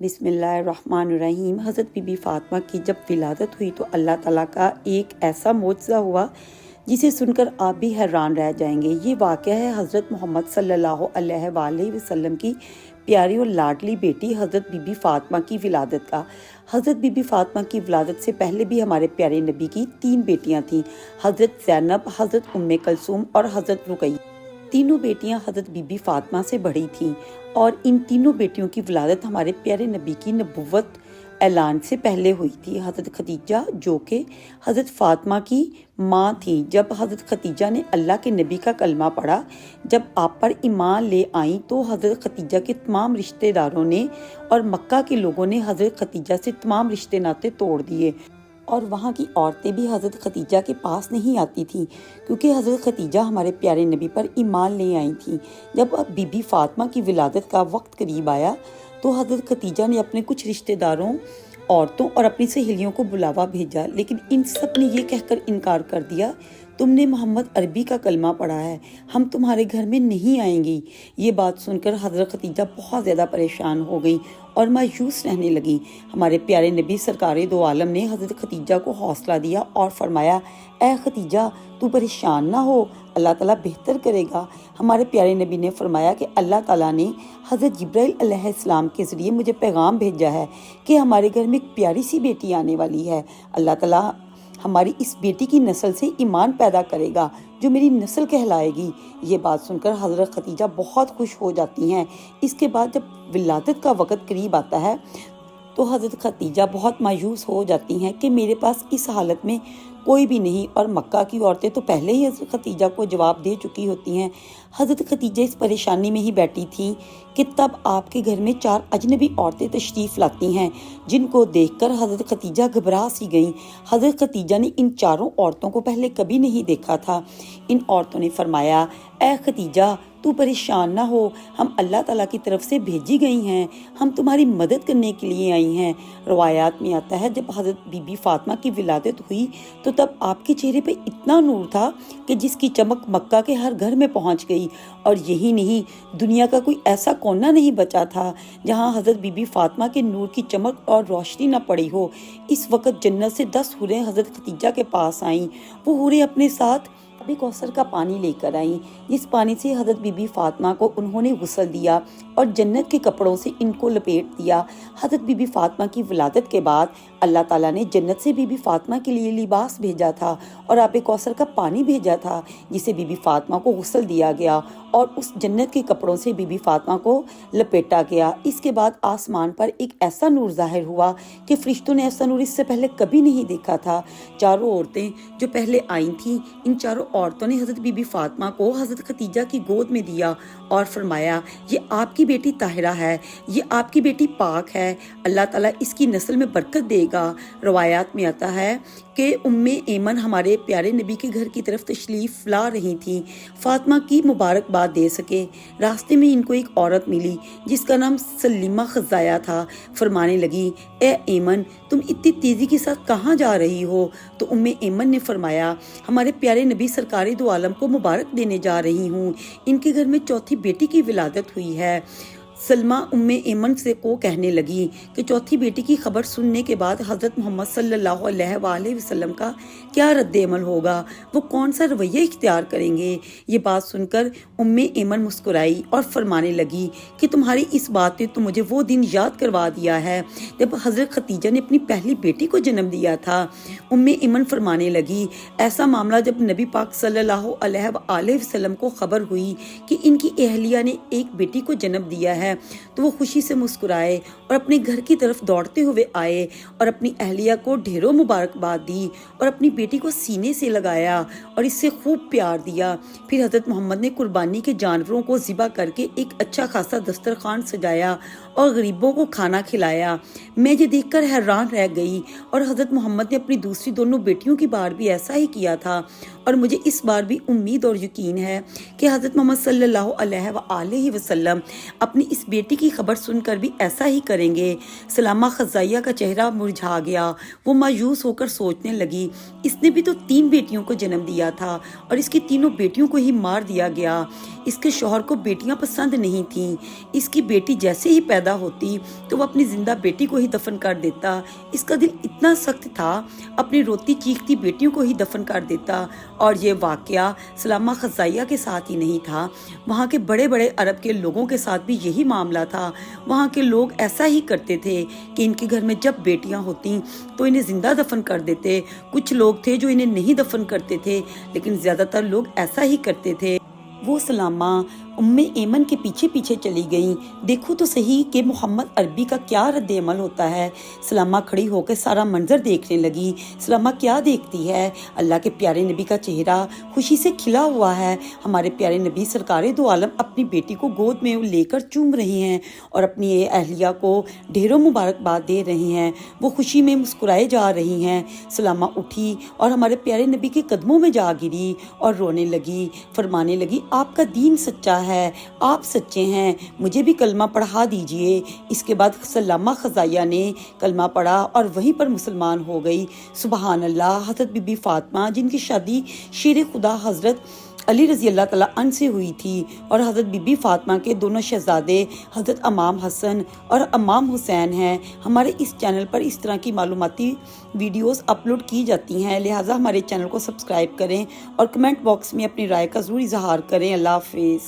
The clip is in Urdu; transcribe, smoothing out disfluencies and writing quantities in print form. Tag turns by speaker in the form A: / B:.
A: بسم اللہ الرحمن الرحیم۔ حضرت بی بی فاطمہ کی جب ولادت ہوئی تو اللہ تعالیٰ کا ایک ایسا معجزہ ہوا جسے سن کر آپ بھی حیران رہ جائیں گے۔ یہ واقعہ ہے حضرت محمد صلی اللہ علیہ وآلہ وسلم کی پیاری اور لاڈلی بیٹی حضرت بی بی فاطمہ کی ولادت کا۔ حضرت بی بی فاطمہ کی ولادت سے پہلے بھی ہمارے پیارے نبی کی 3 بیٹیاں تھیں، حضرت زینب، حضرت ام کلثوم اور حضرت رقیہ۔ تینوں بیٹیاں حضرت بی بی فاطمہ سے بڑی تھیں اور ان تینوں بیٹیوں کی ولادت ہمارے پیارے نبی کی نبوت اعلان سے پہلے ہوئی تھی۔ حضرت خدیجہ جو کہ حضرت فاطمہ کی ماں تھیں، جب حضرت خدیجہ نے اللہ کے نبی کا کلمہ پڑھا، جب آپ پر ایمان لے آئیں تو حضرت خدیجہ کے تمام رشتہ داروں نے اور مکہ کے لوگوں نے حضرت خدیجہ سے تمام رشتے ناطے توڑ دیے اور وہاں کی عورتیں بھی حضرت خدیجہ کے پاس نہیں آتی تھیں کیونکہ حضرت خدیجہ ہمارے پیارے نبی پر ایمان لے آئی تھیں۔ جب اب بی بی فاطمہ کی ولادت کا وقت قریب آیا تو حضرت خدیجہ نے اپنے کچھ رشتہ داروں، عورتوں اور اپنی سہیلیوں کو بلاوا بھیجا، لیکن ان سب نے یہ کہہ کر انکار کر دیا، تم نے محمد عربی کا کلمہ پڑھا ہے، ہم تمہارے گھر میں نہیں آئیں گی۔ یہ بات سن کر حضرت خدیجہ بہت زیادہ پریشان ہو گئی اور مایوس رہنے لگی۔ ہمارے پیارے نبی سرکار دو عالم نے حضرت خدیجہ کو حوصلہ دیا اور فرمایا، اے خدیجہ تو پریشان نہ ہو، اللہ تعالیٰ بہتر کرے گا۔ ہمارے پیارے نبی نے فرمایا کہ اللہ تعالیٰ نے حضرت جبرائیل علیہ السلام کے ذریعے مجھے پیغام بھیجا ہے کہ ہمارے گھر میں ایک پیاری سی بیٹی آنے والی ہے، اللہ تعالیٰ ہماری اس بیٹی کی نسل سے ایمان پیدا کرے گا جو میری نسل کہلائے گی۔ یہ بات سن کر حضرت خدیجہ بہت خوش ہو جاتی ہیں۔ اس کے بعد جب ولادت کا وقت قریب آتا ہے تو حضرت خدیجہ بہت مایوس ہو جاتی ہیں کہ میرے پاس اس حالت میں کوئی بھی نہیں، اور مکہ کی عورتیں تو پہلے ہی حضرت خدیجہ کو جواب دے چکی ہوتی ہیں۔ حضرت خدیجہ اس پریشانی میں ہی بیٹھی تھیں کہ تب آپ کے گھر میں 4 اجنبی عورتیں تشریف لاتی ہیں جن کو دیکھ کر حضرت خدیجہ گھبرا سی گئیں۔ حضرت خدیجہ نے ان 4 عورتوں کو پہلے کبھی نہیں دیکھا تھا۔ ان عورتوں نے فرمایا، اے خدیجہ تو پریشان نہ ہو، ہم اللہ تعالیٰ کی طرف سے بھیجی گئی ہیں، ہم تمہاری مدد کرنے کے لیے آئی ہیں۔ روایات میں آتا ہے جب حضرت بی بی فاطمہ کی ولادت ہوئی تو تب آپ کے چہرے پہ اتنا نور تھا کہ جس کی چمک مکہ کے ہر گھر میں پہنچ گئی، اور یہی نہیں، دنیا کا کوئی ایسا کونا نہیں بچا تھا جہاں حضرت بی بی فاطمہ کے نور کی چمک اور روشنی نہ پڑی ہو۔ اس وقت جنت سے 10 حوریں حضرت خدیجہ کے پاس آئیں۔ وہ حوریں اپنے ساتھ کوثر کا پانی لے کر آئیں، جس پانی سے حضرت بی بی فاطمہ کو انہوں نے غسل دیا اور جنت کے کپڑوں سے ان کو لپیٹ دیا۔ حضرت بی بی فاطمہ کی ولادت کے بعد اللہ تعالیٰ نے جنت سے بی بی فاطمہ کے لیے لباس بھیجا تھا اور آب کوثر کا پانی بھیجا تھا جسے بی بی فاطمہ کو غسل دیا گیا اور اس جنت کے کپڑوں سے بی بی فاطمہ کو لپیٹا گیا۔ اس کے بعد آسمان پر ایک ایسا نور ظاہر ہوا کہ فرشتوں نے ایسا نور اس سے پہلے کبھی نہیں دیکھا تھا۔ 4 عورتیں جو پہلے آئی تھیں، ان 4 عورتوں نے حضرت بی بی فاطمہ کو حضرت خدیجہ کی گود میں دیا اور فرمایا، یہ آپ کی بیٹی طاہرہ ہے، یہ آپ کی بیٹی پاک ہے، اللہ تعالیٰ اس کی نسل میں برکت دے گا۔ روایات میں آتا ہے کہ ام ایمن ہمارے پیارے نبی کے گھر کی طرف تشریف لا رہی تھیں فاطمہ کی مبارکباد دے سکے۔ راستے میں ان کو ایک عورت ملی جس کا نام سلیمہ خزایہ تھا۔ فرمانے لگی، اے ایمن تم اتنی تیزی کے ساتھ کہاں جا رہی ہو؟ تو ام ایمن نے فرمایا، ہمارے پیارے نبی سرکار دو عالم کو مبارک دینے جا رہی ہوں، ان کے گھر میں 4تھی بیٹی کی ولادت ہوئی ہے۔ سلمہ ام ایمن سے کو کہنے لگی کہ 4تھی بیٹی کی خبر سننے کے بعد حضرت محمد صلی اللہ علیہ وآلہ وسلم کا کیا رد عمل ہوگا، وہ کون سا رویہ اختیار کریں گے؟ یہ بات سن کر ام ایمن مسکرائی اور فرمانے لگی کہ تمہاری اس بات نے تو مجھے وہ دن یاد کروا دیا ہے جب حضرت خدیجہ نے اپنی پہلی بیٹی کو جنم دیا تھا۔ ام ایمن فرمانے لگی، ایسا معاملہ جب نبی پاک صلی اللہ علیہ وآلہ وسلم کو خبر ہوئی کہ ان کی اہلیہ نے ایک بیٹی کو جنم دیا ہے تو وہ خوشی سے مسکرائے اور اپنے گھر کی طرف دوڑتے ہوئے آئے اور اپنی اہلیہ کو ڈھیروں مبارکباد دی اور اپنی بیٹی کو سینے سے لگایا اور اس سے خوب پیار دیا۔ پھر حضرت محمد نے قربانی کے جانوروں کو ذبح کر کے ایک اچھا خاصا دسترخوان سجایا اور غریبوں کو کھانا کھلایا۔ میں یہ دیکھ کر حیران رہ گئی، اور حضرت محمد نے اپنی دوسری دونوں بیٹیوں کی بار بھی ایسا ہی کیا تھا، اور مجھے اس بار بھی امید اور یقین ہے کہ حضرت محمد صلی اللہ علیہ وآلہ وسلم اپنی اس بیٹی کی خبر سن کر بھی ایسا ہی کریں گے۔ سلامہ خزائیہ کا چہرہ مرجھا گیا، وہ مایوس ہو کر سوچنے لگی، اس نے بھی تو 3 بیٹیوں کو جنم دیا تھا اور اس کی تینوں بیٹیوں کو ہی مار دیا گیا۔ اس کے شوہر کو بیٹیاں پسند نہیں تھیں، اس کی بیٹی جیسے ہی پیدا پیدا ہوتی تو وہ اپنی زندہ بیٹی کو ہی دفن کر دیتا۔ اس کا دل اتنا سخت تھا، اپنی روتی چیختی بیٹیوں کو ہی دفن کر دیتا۔ اور یہ واقعہ سلامہ خزائیہ کے ساتھ ہی نہیں تھا، وہاں کے بڑے بڑے عرب کے لوگوں کے ساتھ بھی یہی معاملہ تھا۔ وہاں کے لوگ ایسا ہی کرتے تھے کہ ان کے گھر میں جب بیٹیاں ہوتیں تو انہیں زندہ دفن کر دیتے۔ کچھ لوگ تھے جو انہیں نہیں دفن کرتے تھے، لیکن زیادہ تر لوگ ایسا ہی کرتے تھے۔ وہ سلامہ ایمن کے پیچھے پیچھے چلی گئیں۔ دیکھو تو صحیح کہ محمد عربی کا کیا رد عمل ہوتا ہے۔ سلامہ کھڑی ہو کے سارا منظر دیکھنے لگی۔ سلامہ کیا دیکھتی ہے؟ اللہ کے پیارے نبی کا چہرہ خوشی سے کھلا ہوا ہے۔ ہمارے پیارے نبی سرکار دو عالم اپنی بیٹی کو گود میں لے کر چوم رہی ہیں اور اپنی اہلیہ کو ڈھیروں مبارکباد دے رہی ہیں۔ وہ خوشی میں مسکرائے جا رہی ہیں۔ سلامہ اٹھی اور ہمارے پیارے نبی کے قدموں میں جا گری اور رونے لگی، فرمانے لگی آپ کا دین سچا ہے، آپ سچے ہیں، مجھے بھی کلمہ پڑھا دیجئے۔ اس کے بعد سلامہ خزائیہ نے کلمہ پڑھا اور وہیں پر مسلمان ہو گئی۔ سبحان اللہ۔ حضرت بی بی فاطمہ جن کی شادی شیر خدا حضرت علی رضی اللہ تعالیٰ عنہ سے ہوئی تھی، اور حضرت بی بی فاطمہ کے دونوں شہزادے حضرت امام حسن اور امام حسین ہیں۔ ہمارے اس چینل پر اس طرح کی معلوماتی ویڈیوز اپلوڈ کی جاتی ہیں، لہٰذا ہمارے چینل کو سبسکرائب کریں اور کمنٹ باکس میں اپنی رائے کا ضرور اظہار کریں۔ اللہ حافظ۔